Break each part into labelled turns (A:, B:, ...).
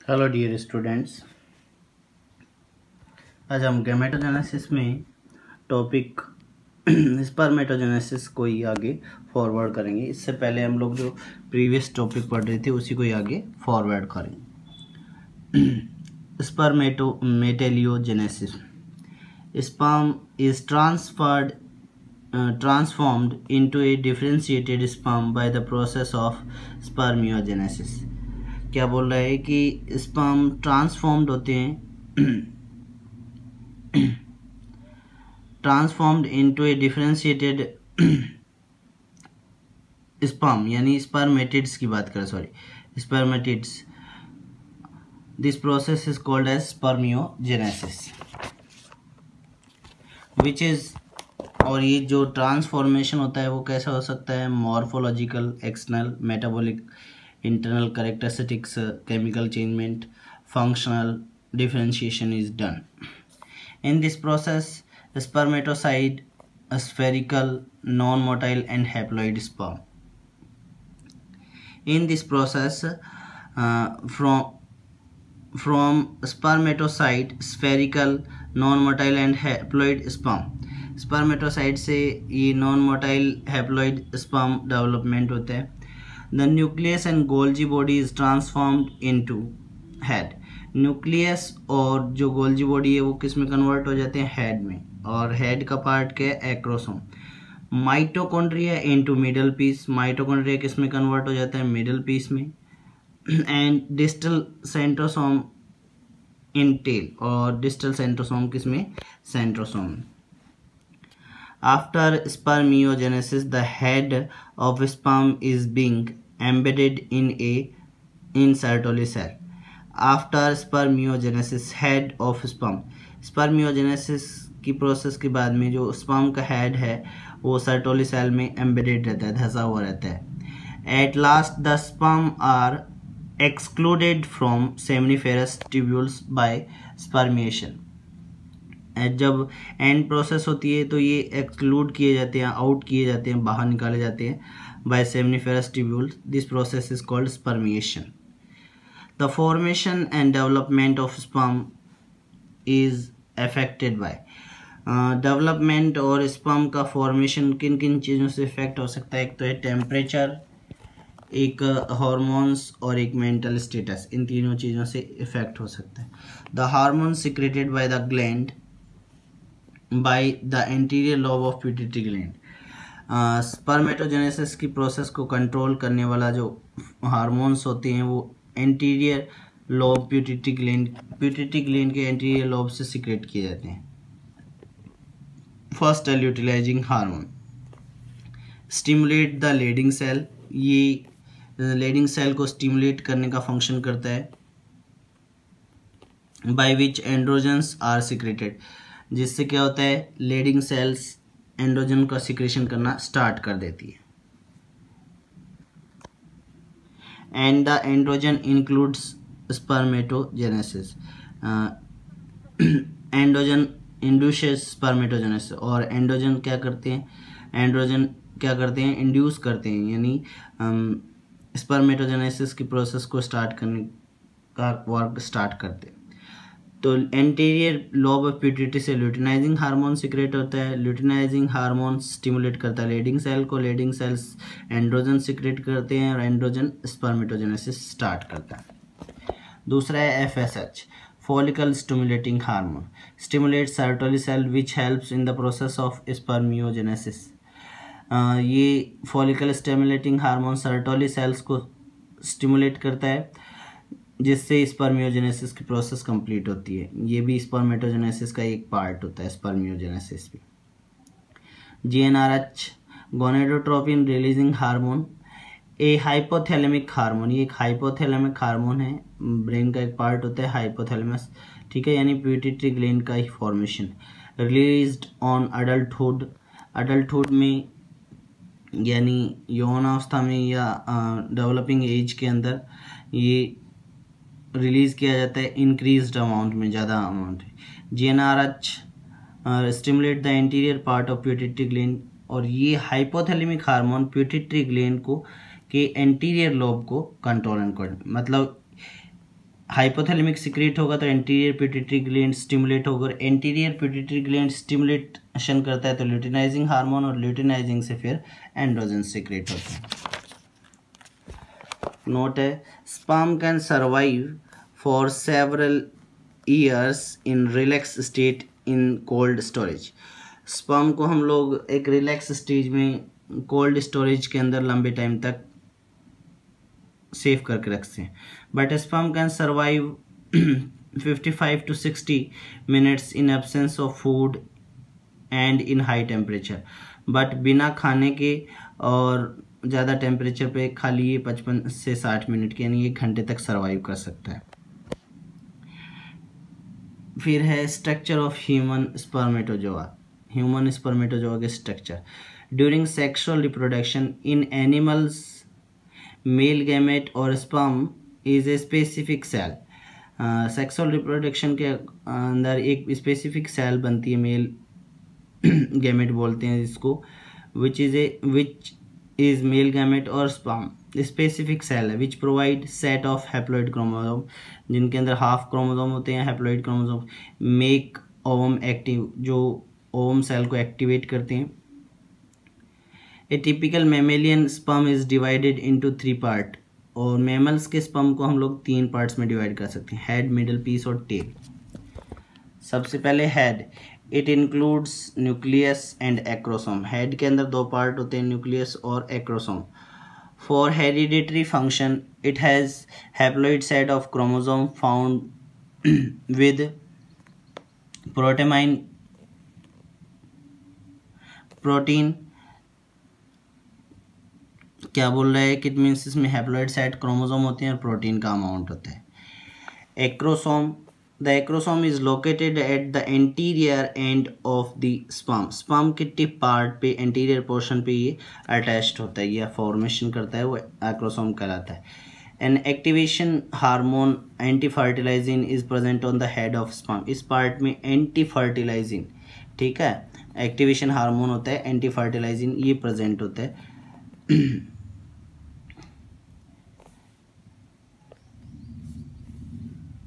A: Hello dear students, आज हम gametogenesis में टॉपिक स्पर्मेटोजेनेसिस को ही आगे फॉरवर्ड करेंगे। इससे पहले हम लोग जो प्रीवियस टॉपिक पढ़ रहे थे उसी को ही आगे फॉरवर्ड करेंगे। स्पर्मेटोमेटेलियोजेनेसिस, sperm is transformed into a differentiated sperm by the process of spermiogenesis। क्या बोल रहा है कि स्पर्म ट्रांसफॉर्म्ड होते हैं transformed into a differentiated sperm, यानी स्पर्मेटिड्स की बात करें, sorry spermatids. This process is called as spermiogenesis which is, और ये जो ट्रांसफॉर्मेशन होता है वो कैसा हो सकता है? Morphological, external, metabolic, internal characteristics, chemical changement, functional differentiation is done. In this process, spermatocyte, a spherical, non-motile and haploid sperm. In this process, from spermatocyte, spherical, non-motile and haploid sperm, spermatocyte से ये non motile haploid sperm development होता है। The nucleus and Golgi body is transformed into head. Nucleus और जो Golgi body है वो किस में कन्वर्ट हो जाते हैं? हेड में। और हेड का पार्ट क्या है? Acrosome. Mitochondria into middle piece, mitochondria किस में कन्वर्ट हो जाता है? मिडल पीस में। And distal centrosome in tail, और डिस्टल सेंट्रोसोम किस में? Centrosome. After spermiogenesis, the head of sperm is being embedded in Sertoli cell. After spermiogenesis, head of sperm, spermiogenesis की प्रोसेस के बाद में जो स्पर्म का हेड है वो सर्टोली सेल में एम्बेडेड रहता है, धंसा हुआ रहता है। At last the sperm are excluded from seminiferous tubules by spermiation. जब एंड प्रोसेस होती है तो ये एक्सक्लूड किए जाते हैं, आउट किए जाते हैं, बाहर निकाले जाते हैं by seminiferous tubules. This process is called spermiation. The formation and development of sperm is affected by, development और स्पर्म का फॉर्मेशन किन किन चीज़ों से इफेक्ट हो सकता है? एक तो है टेम्परेचर, एक हार्मोन्स और एक मेंटल स्टेटस। इन तीनों चीज़ों से इफेक्ट हो सकता है। The hormone secreted by the gland by the anterior lobe of pituitary gland. Spermatogenesis की प्रोसेस को कंट्रोल करने वाला जो हार्मोन्स होते हैं वो एंटीरियर लोब प्यूटिटरी ग्लैंड के एंटीरियर लोब से सिक्रेट किए जाते हैं। फर्स्ट है luteinizing hormone, stimulate the Leydig cell. ये लेडिंग सेल को स्टिमुलेट करने का फंक्शन करता है। By which androgens are secreted, जिससे क्या होता है? लेडिंग सेल्स एंड्रोजन का सिक्रेशन करना स्टार्ट कर देती है। And the androgen includes spermatogenesis, androgen induces spermatogenesis. और एंड्रोजन क्या करते हैं? एंड्रोजन क्या करते हैं? इंड्यूस करते हैं, यानी स्पर्मेटोजेनेसिस की प्रोसेस को स्टार्ट करने का वर्क स्टार्ट करते हैं। तो एंटीरियर लोब ऑफ प्यूटिटरी से ल्यूटिनाइजिंग हार्मोन सिक्रेट होता है। ल्यूटिनाइजिंग हार्मोन स्टिमुलेट करता है लेडिंग सेल को, लेडिंग सेल्स एंड्रोजन सिक्रेट करते हैं और एंड्रोजन स्पर्मेटोजेनेसिस स्टार्ट करता है। दूसरा है FSH, follicle stimulating hormone, stimulate Sertoli cell which helps in the process of spermiogenesis. ये follicle stimulating hormone Sertoli cells को स्टिमुलेट करता है जिससे स्पर्मियोजेनेसिस की प्रोसेस कंप्लीट होती है। ये भी स्पर्मेटोजेनेसिस का एक पार्ट होता है, स्पर्मियोजेनेसिस भी। GnRH, गोनेडोट्रोपिन रिलीजिंग हार्मोन, ए हाइपोथैलेमिक हार्मोन। ये एक हाइपोथैलेमिक हार्मोन है, ब्रेन का एक पार्ट होता है हाइपोथैलेमस, ठीक है, यानी प्यूटिटरी ग्लैंड का ही formation. Released on adulthood, adulthood में यानी यौनावस्था में या डेवलपिंग एज के अंदर ये रिलीज किया जाता है इंक्रीज्ड अमाउंट में, ज़्यादा अमाउंट है। GnRH stimulate the interior part of pituitary gland, और ये हाइपोथैलेमिक हार्मोन प्यूटिटरी ग्लैंड को के एंटीरियर लोब को कंट्रोल एंड कोऑर्डिनेट, मतलब हाइपोथैलेमिक सिक्रेट होगा तो एंटीरियर पिट्यूटरी ग्लैंड स्टिमुलेट होगा, एंटीरियर पिट्यूटरी ग्लैंड स्टिमुलेशन करता है तो ल्यूटिनाइजिंग हार्मोन, और ल्यूटिनाइजिंग से फिर एंड्रोजन सिक्रेट होता है। नोट है, sperm can survive for several years in relax state in cold storage. Sperm को हम लोग एक रिलैक्स स्टेज में कोल्ड स्टोरेज के अंदर लंबे टाइम तक सेव करके रखते हैं। But sperm can survive 55 to 60 minutes in absence of food and in high temperature। But बिना खाने के और ज़्यादा टेम्परेचर पे खाली ये 55 से 60 मिनट के यानी 1 घंटे तक सर्वाइव कर सकता है। फिर है structure of human spermatozoa. Human spermatozoa के structure, during sexual reproduction in animals male gamete और sperm is a specific cell. Sexual reproduction के अंदर एक स्पेसिफिक सेल बनती है, मेल गैमेट बोलते हैं जिसको, विच इज मेल गैमेट और स्पर्म स्पेसिफिक सेल है which provide set of haploid chromosome, जिनके अंदर हाफ क्रोमोसोम होते हैं haploid chromosome, make ovum active, जो ओवम सेल को एक्टिवेट करते हैं। ए typical mammalian sperm is divided into 3 part, और मैमल्स के स्पर्म को हम लोग 3 पार्ट्स में डिवाइड कर सकते हैं, हेड, मिडल पीस और टेल। सबसे पहले head, it includes nucleus and acrosome. Head के अंदर 2 पार्ट होते हैं, न्यूक्लियस और acrosome. For hereditary function it has haploid set of chromosome found with protein. क्या बोल रहा है कि इट मीन्स इसमें हैप्लॉइड सेट क्रोमोसोम होते हैं और प्रोटीन का अमाउंट होता है। Acrosome, the acrosome is located at the anterior end of the sperm. Sperm के टिप पार्ट पे, एंटीरियर पोर्शन पे ये अटैच्ड होता है या फॉर्मेशन करता है, वो एक्रोसोम कहलाता है। An activation hormone anti fertilizin is present on the head of sperm. इस पार्ट में एंटी फर्टिलाइजिन, ठीक है, एक्टिवेशन हार्मोन होता है, एंटी फर्टिलाइजिन ये प्रेजेंट होता है।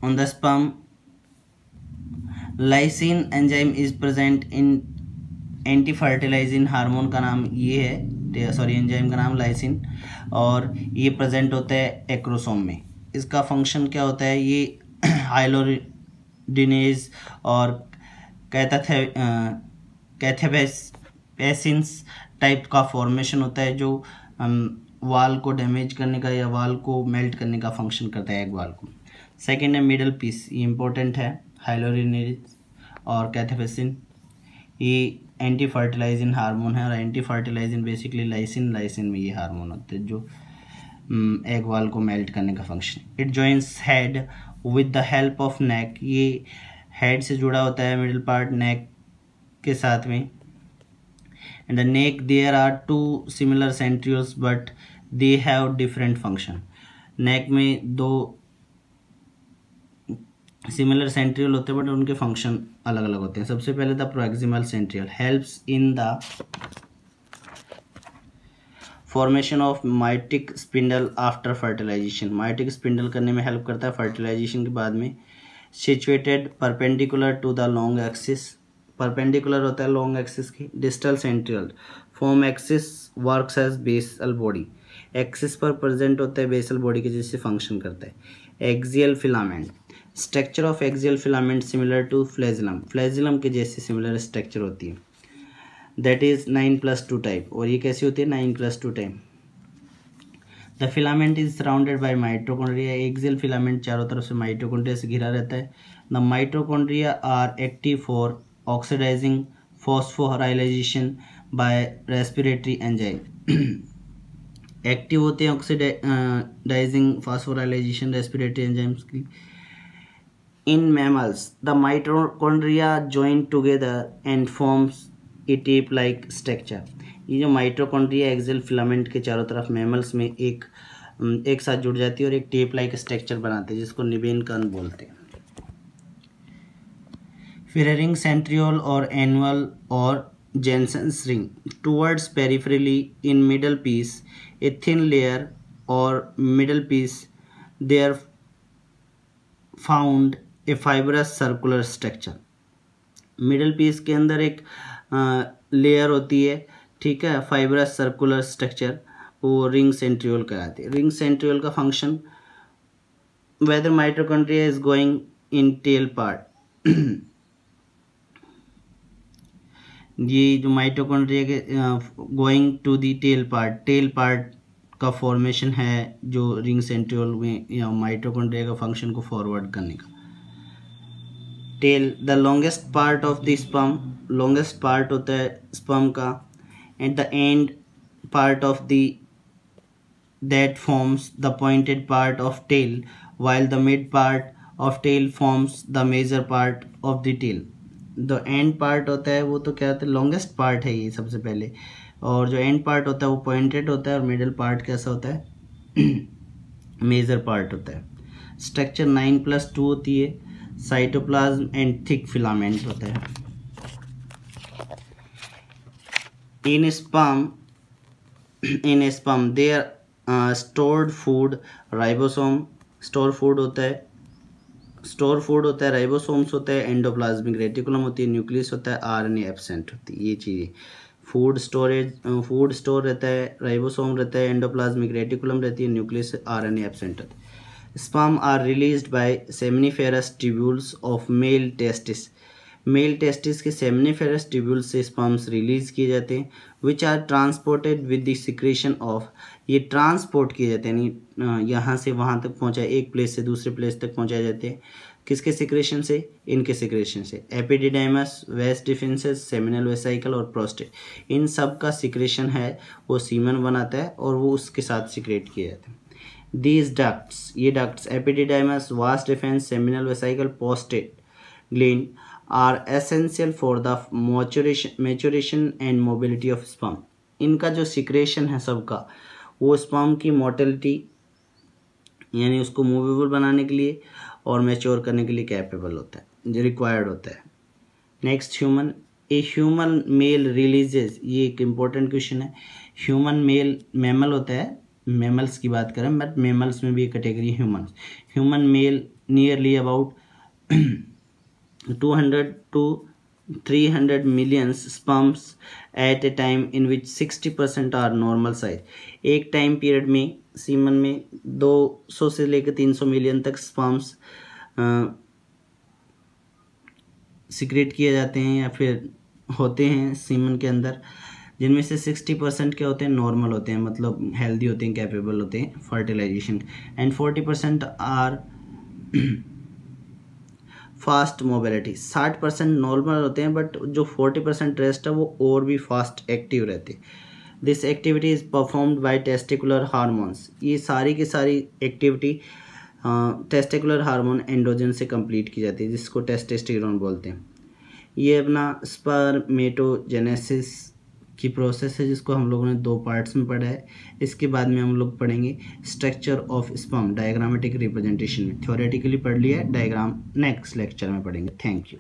A: On the sperm, lysine enzyme is present in anti-fertilizing hormone का नाम ये है, सॉरी एंजाइम का नाम लाइसिन, और ये प्रेजेंट होता है एक्रोसोम में। इसका फंक्शन क्या होता है, ये हाइलोरिडिनेज और कैथेपेसिन्स टाइप का फॉर्मेशन होता है, जो वाल को डैमेज करने का या वाल को मेल्ट करने का फंक्शन करता है, एग वाल को। सेकेंड है मिडल पीस, ये इंपॉर्टेंट है, हाइलोरिनेज और कैथेपेसिन, ये एंटी फर्टिलाइजिन हार्मोन है, और एंटी फर्टिलाइजिन बेसिकली लाइसिन में ये हार्मोन होते हैं जो एग वाल को मेल्ट करने का function. It joins head with the help of neck, ये हेड से जुड़ा होता है, मिडिल पार्ट नेक के साथ में। And the neck there are 2 similar centrioles but they have different function. Neck में 2 सिमिलर सेंट्रियल होते हैं बट उनके फंक्शन अलग अलग होते हैं। सबसे पहले the proximal centriole helps in the formation of mitotic spindle after fertilization. Mitotic spindle करने में हेल्प करता है फर्टिलाइजेशन के बाद में। Situated perpendicular to the long axis, perpendicular होता है लॉन्ग एक्सिस की। Distal centriole form axis works as basal body, axis पर प्रेजेंट होता है, बेसल बॉडी के जैसे फंक्शन करता है। Axial filament, structure of axial filament similar to flagellum, flagellum के जैसे सिमिलर स्ट्रक्चर होती है। दैट इज 9+2 टाइप, और ये कैसी होती है 9+2 type. The filament is surrounded by mitochondria, axial filament चारों तरफ से माइटोकॉन्ड्रिया से घिरा रहता है। The mitochondria are active for oxidizing phosphorylation by respiratory enzyme, active होते हैं ऑक्सीडाइजिंग फॉस्फोराइलेशन रेस्पिरेटरी एंजाइम्स की। In mammals, the mitochondria join together and forms a tape-like structure. ये जो माइटोकॉन्ड्रिया एक्सियल फिलामेंट के चारों तरफ मैमल्स में एक साथ जुड़ जाती है और एक टेप लाइक स्ट्रक्चर बनाते हैं जिसको निबेन कण बोलते हैं। फिर रिंग सेंट्रियोल और एनुअल और Jensen's ring towards peripherally in middle piece, a thin layer और middle piece there found a fibrous circular structure. Middle piece के अंदर एक लेयर होती है, ठीक है, फाइब्रस सर्कुलर स्ट्रक्चर, वो रिंग सेंट्रियोल कहलाती है। रिंग सेंट्रियोल का function, whether mitochondria is going in tail part, ये जो माइटोकॉन्ड्रिया के going to the tail part का फॉर्मेशन है जो रिंग सेंट्रियोल में या माइटोकॉन्ड्रिया का फंक्शन को फॉरवर्ड करने का। Tail the longest part of the sperm, longest part होता है स्पर्म का, at the end part of the that forms the pointed part of tail, while the mid part of tail forms the major part of the tail. The end part होता है वो तो क्या होता है, longest part है ये सबसे पहले, और जो end part होता है वो pointed होता है, और middle part कैसा होता है major part होता है। Structure 9+2 होती है, cytoplasm and thick filament होता है। In sperm there stored food ribosome, store food होता है राइबोसोम्स होता है, एंडोप्लाज्मिक रेटिकुलम होती है, न्यूक्लियस होता है, आरएनए एब्सेंट होती है। ये चीज़ें फूड स्टोर रहता है, राइबोसोम रहता है, एंडोप्लाज्मिक रेटिकुलम रहती है, न्यूक्लियस, आरएनए एब्सेंट होता है। Sperm are released by seminiferous tubules of male testis, male testis के सेमिनिफेरस ट्यूब्यूल्स से स्पर्म्स रिलीज किए जाते हैं, which are transported with the secretion of, ये ट्रांसपोर्ट किए जाते हैं, यानी यहाँ से वहाँ तक पहुँचाए, एक प्लेस से दूसरे प्लेस तक पहुँचाए जाते हैं, किसके सिक्रेशन से, इनके सिक्रेशन से। एपिडिडाइमस, वेस डिफेंसेस, सेमिनल वेसाइकल और प्रोस्टेट, इन सब का सिक्रेशन है वो सीमन बनाता है और वो उसके साथ सिक्रेट किए जाते हैं। दीज डक्ट्स, ये डक्ट्स एपिडिडाइमस, वास defence, seminal vesicle, prostate gland are essential for the maturation and mobility of sperm. इनका जो सिक्रेशन है सबका, वो स्पर्म की मोटिलिटी यानी उसको मूवेबल बनाने के लिए और मैच्योर करने के लिए कैपेबल होता है, जो रिक्वायर्ड होता है। Next human, a human male releases, ये एक इम्पोर्टेंट क्वेश्चन है। ह्यूमन मेल मैमल होता है, मैमल्स की बात करें, बट मैमल्स में भी एक category human male nearly about 200 to 300 million sperms at a time in which 60% are normal size. एक टाइम पीरियड में सीमन में 200 से लेकर 300 मिलियन तक स्पर्म्स सिक्रेट किए जाते हैं या फिर होते हैं सीमन के अंदर, जिनमें से 60% क्या होते हैं, नॉर्मल होते हैं, मतलब हेल्दी होते हैं, कैपेबल होते हैं fertilization, and 40% are fast mobility. 60% normal होते हैं, बट जो 40% रेस्ट है वो और भी फास्ट एक्टिव रहते हैं। This activity is performed by testicular hormones, ये सारी की सारी एक्टिविटी टेस्टिकुलर हार्मोन एंड्रोजन से कंप्लीट की जाती है, जिसको टेस्टोस्टेरोन बोलते हैं। ये अपना स्पर्मेटोजेनेसिस की प्रोसेस है, जिसको हम लोगों ने 2 पार्ट्स में पढ़ा है। इसके बाद में हम लोग पढ़ेंगे structure of sperm diagrammatic representation में। थ्योरेटिकली पढ़ लिया है, डायग्राम नेक्स्ट लेक्चर में पढ़ेंगे। Thank you.